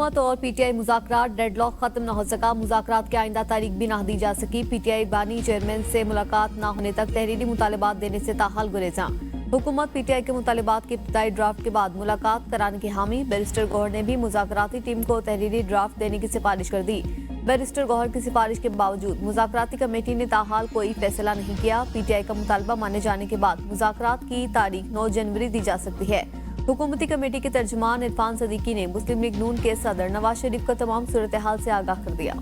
हुकूमत और PTI मुज़ाकरात deadlock खत्म न हो सका। मुज़ाकरात की आइंदा तारीख भी न दी जा सकी। पीटीआई बानी चेयरमैन से मुलाकात न होने तक तहरीरी मुतालबात देने से ताहाल गुरेजा। हुकूमत पीटीआई के मुतालबात के इब्तिदाई ड्राफ्ट के बाद मुलाकात कराने की हामी। बैरिस्टर गौहर ने भी मुज़ाकराती टीम को तहरीरी ड्राफ्ट देने की सिफारिश कर दी। बैरिस्टर गौहर की सिफारिश के बावजूद मुज़ाकराती कमेटी ने ताहाल कोई फैसला नहीं किया। पीटीआई का मुतालबा माने जाने के बाद मुज़ाकरात की तारीख 9 जनवरी दी जा सकती है। हुकूमती कमेटी के तर्जुमान इरफान सदीकी ने मुस्लिम लीग नून के सदर नवाज शरीफ को तमाम सूरत हाल से आगाह कर दिया।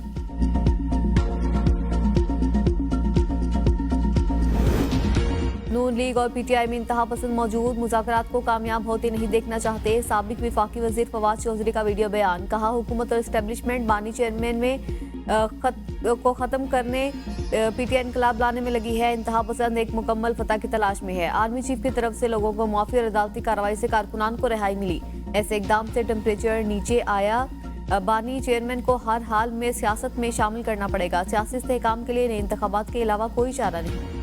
नून लीग और पीटीआई में इंतहा पसंद मौजूद। मुज़ाकरात को कामयाब होते नहीं देखना चाहते। साबिक वफाकी वजीर फवाद चौधरी का वीडियो बयान। कहा, हुकूमत और एस्टेब्लिशमेंट बानी चेयरमैन में को खत्म करने पीटीआई इनकलाब लाने में लगी है। इंतहा पसंद एक मुकम्मल फतह की तलाश में है। आर्मी चीफ की तरफ से लोगों को माफी और अदालती कार्रवाई से कारकुनान को रिहाई मिली। ऐसे इकदाम से टेम्परेचर नीचे आया। बानी चेयरमैन को हर हाल में सियासत में शामिल करना पड़ेगा। सियासी इस्तेहकाम के लिए नए इंतखाबात के अलावा कोई चारा नहीं।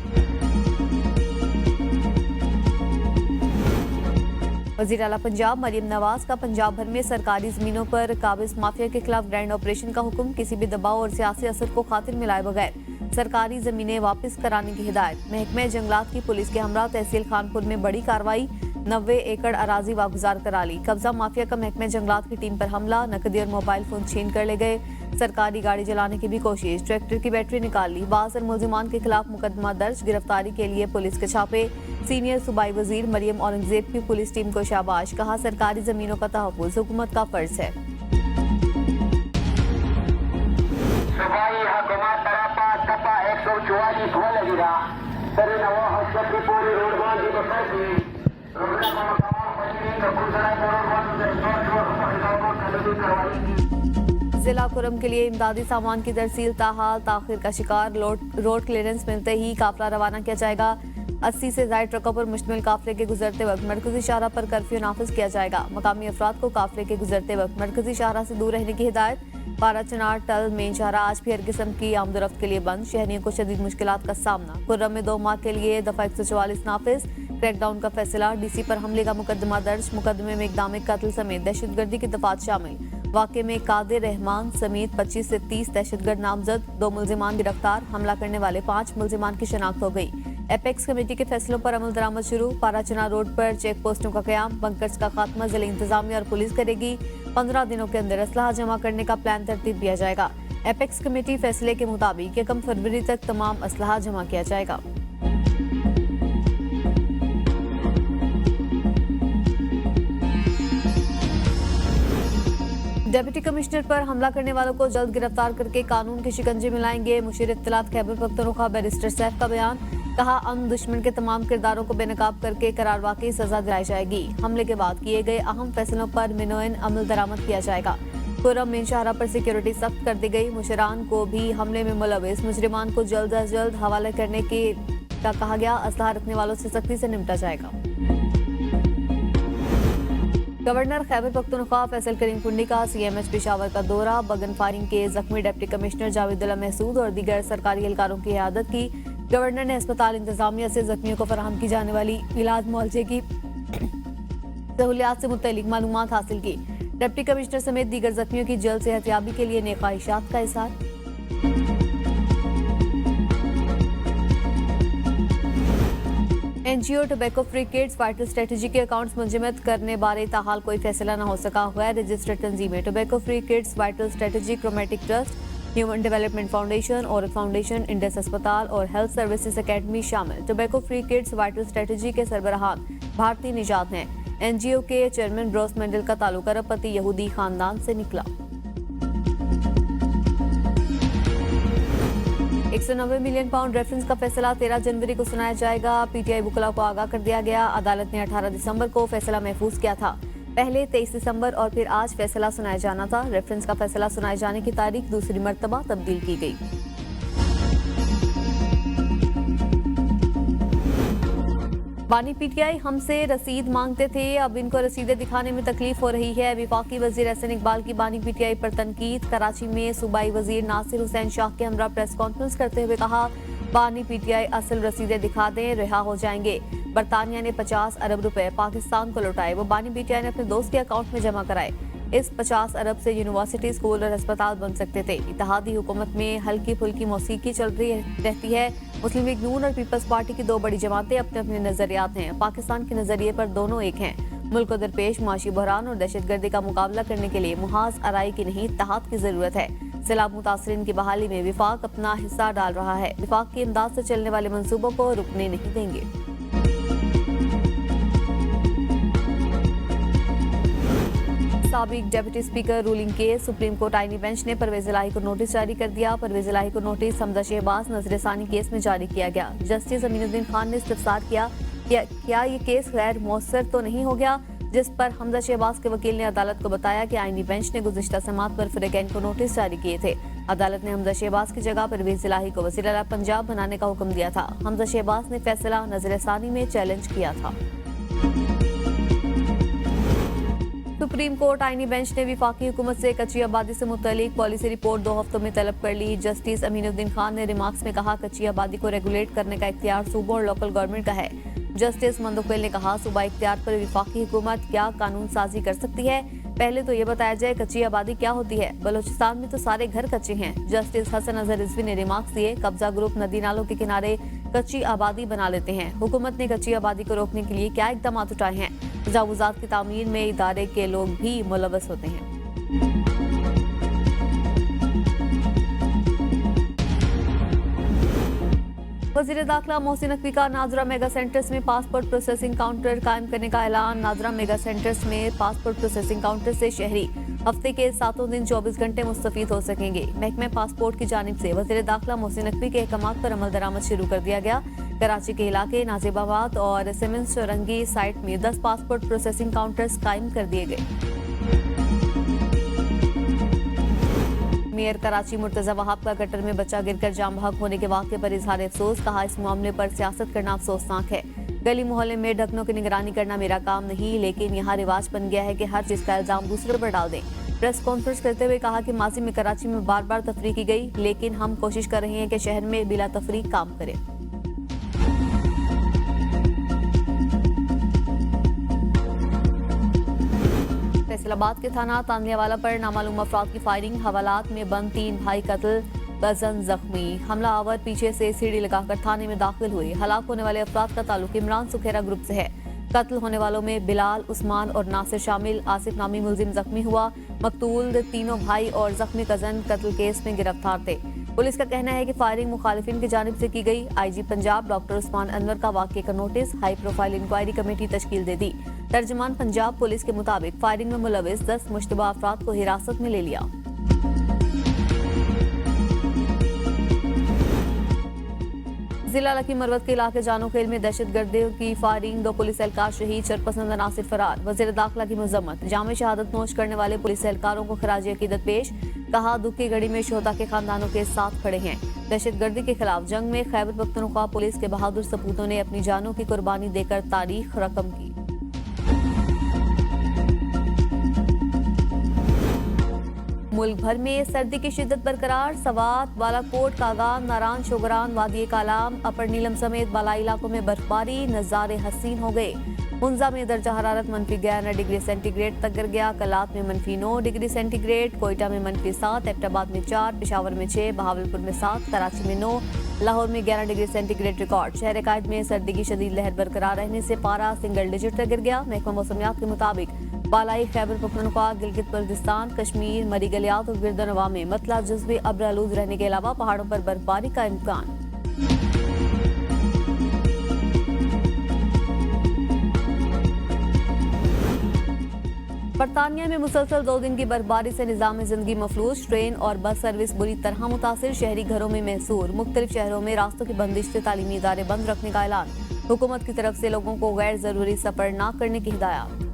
वज़ीर आला पंजाब मरियम नवाज का पंजाब भर में सरकारी जमीनों पर काबिज माफिया के खिलाफ ग्रैंड ऑपरेशन का हुक्म। किसी भी दबाव और सियासी असर को खातिर मिलाए बगैर सरकारी जमीनें वापस कराने की हिदायत। महकमे जंगलात की पुलिस के हमरा तहसील खानपुर में बड़ी कार्रवाई। 90 एकड़ अराजी वागुजार करा ली। कब्जा माफिया का महकमे जंगलात की टीम पर हमला। नकदी और मोबाइल फोन छीन कर ले गए। सरकारी गाड़ी जलाने की भी कोशिश। ट्रैक्टर की बैटरी निकाल ली। बाज़ और मुल्जिमान के खिलाफ मुकदमा दर्ज। गिरफ्तारी के लिए पुलिस के छापे। सीनियर सूबाई वजीर मरियम औरंगजेब की पुलिस टीम को शाबाश। कहा, सरकारी जमीनों का तहफ़्फ़ुज़ हुकूमत का फर्ज है। जिला कुरम के लिए इमदादी सामान की तरसील ताहाल ताखिर का शिकार। रोड क्लियरेंस मिलते ही काफिला रवाना किया जाएगा। 80 से ज्यादा ट्रकों पर मुश्तमिल काफिले के गुजरते वक्त मरकजी शाहरा पर कर्फ्यू नाफिज किया जाएगा। मकामी अफराद को काफिले के गुजरते वक्त मरकजी शाहरा से दूर रहने की हिदायत। पारा चनार टल मेन शाहरा आज भी हर किस्म की आमदोरफ्त के लिए बंद। शहरियों को शदीद मुश्किलात का सामना। कुर्रम में 2 माह के लिए दफा 144 नाफिज। क्रैकडाउन का फैसला। डीसी पर हमले का मुकदमा दर्ज। मुकदमे में इकदाम कत्ल समेत दहशतगर्दी की दफात शामिल। वाक़े में कादिर रहमान समेत 25 से 30 दहशतगर्द नामजद। 2 मुल्जिमान गिरफ्तार। हमला करने वाले 5 मुल्जिमान की शनाख्त हो गई। एपेक्स कमेटी के फैसलों पर अमल दरामद शुरू। पाराचना रोड पर चेक पोस्टों का क़याम। बंकर्स का खात्मा जिला इंतजामिया और पुलिस करेगी। 15 दिनों के अंदर असलहा जमा करने का प्लान तरतीब दिया जाएगा। एपेक्स कमेटी फैसले के मुताबिक 1 फरवरी तक तमाम असलहा जमा किया जाएगा। डिप्टी कमिश्नर पर हमला करने वालों को जल्द गिरफ्तार करके कानून के शिकंजे में लाएंगे। मुशीर इत्तलात खैबर पख्तूनख्वा बैरिस्टर सैफ का बयान। कहा, अमन दुश्मन के तमाम किरदारों को बेनकाब करके करार वाकई सजा दिलाई जाएगी। हमले के बाद किए गए अहम फैसलों पर मिनोइन अमल दरामद किया जाएगा। कुर्रम मेन शाहरा पर सिक्योरिटी सख्त कर दी गई। मुशरान को भी हमले में मुलविस मुजरिमान को जल्द अज जल्द हवाले करने का कहा गया। असलहा रखने वालों से सख्ती से निपटा जाएगा। गवर्नर खैबर पख्तूनख्वा फैसल करीम कुंडी का सीएमएच पेशावर का दौरा। बगन फायरिंग के जख्मी डिप्टी कमिश्नर जावेदुल्ला महसूद और दीगर सरकारी एहलकारों की इयादत की। गवर्नर ने अस्पताल इंतजामिया से जख्मियों को फराहम की जाने वाली इलाज मुआवजे की सहूलियात से मुतल्लिक मालूमात हासिल की। डिप्टी कमिश्नर समेत दीगर जख्मियों की जल्द सेहतयाबी के लिए नेक ख्वाहिशात का इज़हार। NGO tobacco free kids vital strategy के अकाउंट्स मुंजमद करने बारे ताहाल कोई फैसला न हो सका हुआ है। रजिस्टर्ड तंजीमें tobacco free kids vital strategy chromatic trust, human development foundation, औरत फाउंडेशन, इंडस अस्पताल और हेल्थ सर्विसेज एकेडमी शामिल। Tobacco free kids vital strategy के सरबराहान भारतीय निजात हैं। एनजीओ के चेयरमैन ब्रोस मेंडल का ताल्लुक अरबपति यहूदी खानदान से निकला। 190 मिलियन पाउंड रेफरेंस का फैसला 13 जनवरी को सुनाया जाएगा। पीटीआई वुकला को आगाह कर दिया गया। अदालत ने 18 दिसंबर को फैसला महफूज किया था। पहले 23 दिसंबर और फिर आज फैसला सुनाया जाना था। रेफरेंस का फैसला सुनाए जाने की तारीख दूसरी मर्तबा तब्दील की गई। बानी पीटीआई हमसे रसीद मांगते थे, अब इनको रसीदें दिखाने में तकलीफ हो रही है। वफाकी वजीर एहसन इकबाल की बानी पीटीआई पर तनकीद। कराची में सूबाई वजीर नासिर हुसैन शाह के हमरा प्रेस कॉन्फ्रेंस करते हुए कहा, बानी पीटीआई असल रसीदें दिखा दें, रिहा हो जाएंगे। बरतानिया ने 50 अरब रुपए पाकिस्तान को लौटाए, वो बानी पीटीआई ने अपने दोस्त के अकाउंट में जमा कराए। इस 50 अरब से यूनिवर्सिटी, स्कूल और अस्पताल बन सकते थे। इत्तेहादी हुकूमत में हल्की फुल्की मौसीकी चल रही रहती है। मुस्लिम लीग नून और पीपल्स पार्टी की दो बड़ी जमातें अपने अपने नजरियात हैं। पाकिस्तान के नजरिए पर दोनों एक हैं। मुल्क को दरपेश माशी बहरान और दहशतगर्दी का मुकाबला करने के लिए मुहाज आराई की नहीं, इत्तेहाद की जरूरत है। सैलाब मुतासरीन की बहाली में विफाक अपना हिस्सा डाल रहा है। विफाक की इमदाद से चलने वाले मंसूबों को रुकने नहीं देंगे। साबिक deputy speaker ruling case, supreme court आईनी बेंच ने परवेज इलाही को नोटिस जारी कर दिया। परवेज इलाही को नोटिस हमजा शहबाज नजरसानी केस में जारी किया गया। जस्टिस अमीनुद्दीन खान ने इस्तफसार किया क्या ये केस गैर मौसर तो नहीं हो गया, जिस पर हमजा शहबाज के वकील ने अदालत को बताया कि आईनी बेंच ने गुज़िश्ता समात पर फरीकैन को नोटिस जारी किए थे। अदालत ने हमजा शहबाज की जगह परवेज इलाही को वज़ीर आला पंजाब बनाने का हुक्म दिया था। हमजा शहबाज ने फैसला नजरसानी में चैलेंज किया था। सुप्रीम कोर्ट आईनी बेंच ने विफाकी हुकूमत से कच्ची आबादी से मुतल्लिक पॉलिसी रिपोर्ट 2 हफ्तों में तलब कर ली। जस्टिस अमीनुद्दीन खान ने रिमार्क्स में कहा, कच्ची आबादी को रेगुलेट करने का इख्तियार सूबों और लोकल गवर्नमेंट का है। जस्टिस मंदोखेल ने कहा, सूबा इख्तियार पर विफाकी हुकूमत क्या कानून साजी कर सकती है। पहले तो ये बताया जाए कच्ची आबादी क्या होती है। बलोचिस्तान में तो सारे घर कच्चे हैं। जस्टिस हसन अजहर रिजवी ने रिमार्क्स दिए, कब्जा ग्रुप नदी नालों के किनारे कच्ची आबादी बना लेते हैं। हुकूमत ने कच्ची आबादी को रोकने के लिए क्या इकदाम उठाए हैं। तजावुजात की तामीर में इदारे के लोग भी मुलव्वस होते हैं। वज़ीर दाखिला मोहसिन नकवी का नाजरा मेगा सेंटर्स में पासपोर्ट प्रोसेसिंग काउंटर कायम करने का ऐलान। नाजरा मेगा सेंटर्स में पासपोर्ट प्रोसेसिंग काउंटर से शहरी हफ्ते के 7 दिन 24 घंटे मुस्तफीद हो सकेंगे। महकमे पासपोर्ट की जानिब से वज़ीर दाखिला मोहसिन नकवी के अहकामात पर अमल दरामद शुरू कर दिया गया। कराची के इलाके नाजिबाबाद और सिमंस चौरंगी साइट में 10 पासपोर्ट प्रोसेसिंग काउंटर्स कायम कर दिए गए। मेयर कराची मुर्तजा वहाब का गटर में बच्चा गिरकर जाम बहक होने के वाक़े पर इजहार अफसोस। कहा, इस मामले पर सियासत करना अफसोसनाक है। गली मोहल्ले में ढक्कनों की निगरानी करना मेरा काम नहीं, लेकिन यहाँ रिवाज बन गया है कि हर चीज का इल्जाम दूसरे पर डाल दें। प्रेस कॉन्फ्रेंस करते हुए कहा कि माजी में कराची में बार बार तफरीक की गई, लेकिन हम कोशिश कर रहे हैं कि शहर में बिला तफरीक काम करें। फैसलाबाद के थाना तानियावाला पर नामालूम अफराद की फायरिंग, हवालात में बंद 3 भाई कत्ल, दर्जन जख्मी। हमला आवर पीछे से सीढ़ी लगाकर थाने में दाखिल हुए। हलाक होने वाले अफराद का ताल्लुक इमरान सुखेरा ग्रुप से है। कत्ल होने वालों में बिलाल, उस्मान और नासिर शामिल। आसिफ नामी मुलजिम जख्मी हुआ। मकतूल तीनों भाई और जख्मी कजन कत्ल केस में गिरफ्तार थे। पुलिस का कहना है कि फायरिंग मुखालिफिन की जानिब से की गई। आईजी पंजाब डॉक्टर उस्मान अनवर का वाक़े का notice, high profile inquiry committee तश्कील दे दी। तर्जमान पंजाब पुलिस के मुताबिक फायरिंग में मुलविस 10 मुश्तबा अफराद को हिरासत में ले लिया। जिला लकी मरवत के इलाके जानोखेल में दहशतगर्दियों की फायरिंग, 2 पुलिस एहलकार शहीद, शरपसंद अनासिर फरार। वज़ीर दाखिला की मजम्मत, जाम शहादत नोश करने वाले पुलिस एहलकारों को खराज अकीदत पेश। कहा, दुख की घड़ी में शोहदा के खानदानों के साथ खड़े हैं। दहशतगर्दी के खिलाफ जंग में खैबर पख्तूनख्वा पुलिस के बहादुर सपूतों ने अपनी जानों की कुर्बानी देकर तारीख रकम की। मुल्क भर में सर्दी की शिद्दत बरकरार। सवात, बालाकोट, कागान, नारान, शोगरान, वादी कालाम, अपर नीलम समेत बालाई इलाकों में बर्फबारी, नजारे हसीन हो गए। मुंजा में दर्जा हरारत -11 डिग्री सेंटीग्रेड तक गिर गया। कलात में -9 डिग्री सेंटीग्रेड, कोयटा में -7, एबटाबाद में 4, पेशावर में 6, बहावलपुर में 7, कराची में 9, लाहौर में 11 डिग्री सेंटीग्रेड रिकॉर्ड। शहर कायद में सर्दी की शदीद लहर बरकरार रहने से पारा सिंगल डिजिट तक गिर गया। महकमा मौसमियात के मुताबिक बालाई खैबर पख्तूनख्वा, गिलगित बल्तिस्तान, कश्मीर, मरी गलियात और गिरदनवा में मतला जुज़वी अब्र आलूद रहने के अलावा पहाड़ों पर बर्फबारी का इम्कान। बरतानिया में मुसलसल 2 दिन की बर्फबारी से निज़ाम जिंदगी मफलूज। ट्रेन और बस सर्विस बुरी तरह मुतासिर। शहरी घरों में महसूर। मुख्तलिफ शहरों में रास्तों की बंदिश से तालीमी इदारे बंद रखने का ऐलान। हुकूमत की तरफ से लोगों को गैर जरूरी सफर न करने की हिदायत।